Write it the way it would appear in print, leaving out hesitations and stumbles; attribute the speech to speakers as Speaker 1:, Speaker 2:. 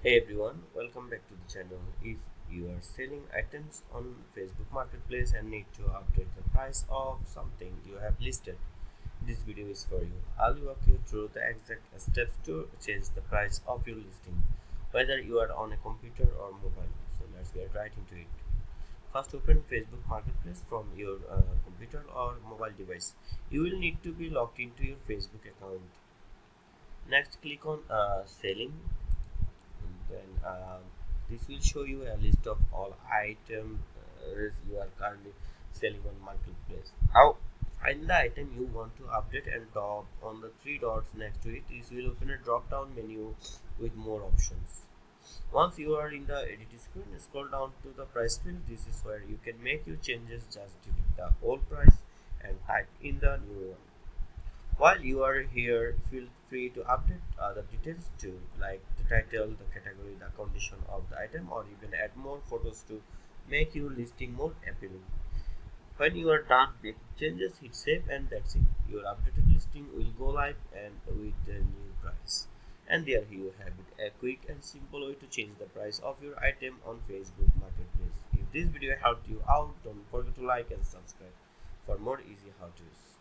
Speaker 1: Hey everyone, welcome back to the channel. If you are selling items on Facebook Marketplace and need to update the price of something you have listed, this video is for you. I'll walk you through the exact steps to change the price of your listing, whether you are on a computer or mobile. So let's get right into it. First, open Facebook Marketplace from your computer or mobile device. You will need to be logged into your Facebook account. Next, click on Selling. Then this will show you a list of all items you are currently selling on marketplace. Now find the item you want to update and tap on the three dots next to it. This will open a drop down menu with more options. Once you are in the edit screen, scroll down to the price field. This is where you can make your changes. Just delete the old price and type in the new one. While you are here, feel free to update the details too, like the title, the category, the condition of the item, or even add more photos to make your listing more appealing. When you are done making changes, hit save and that's it. Your updated listing will go live and with the new price. And there you have it, a quick and simple way to change the price of your item on Facebook Marketplace. If this video helped you out, don't forget to like and subscribe for more easy how-tos.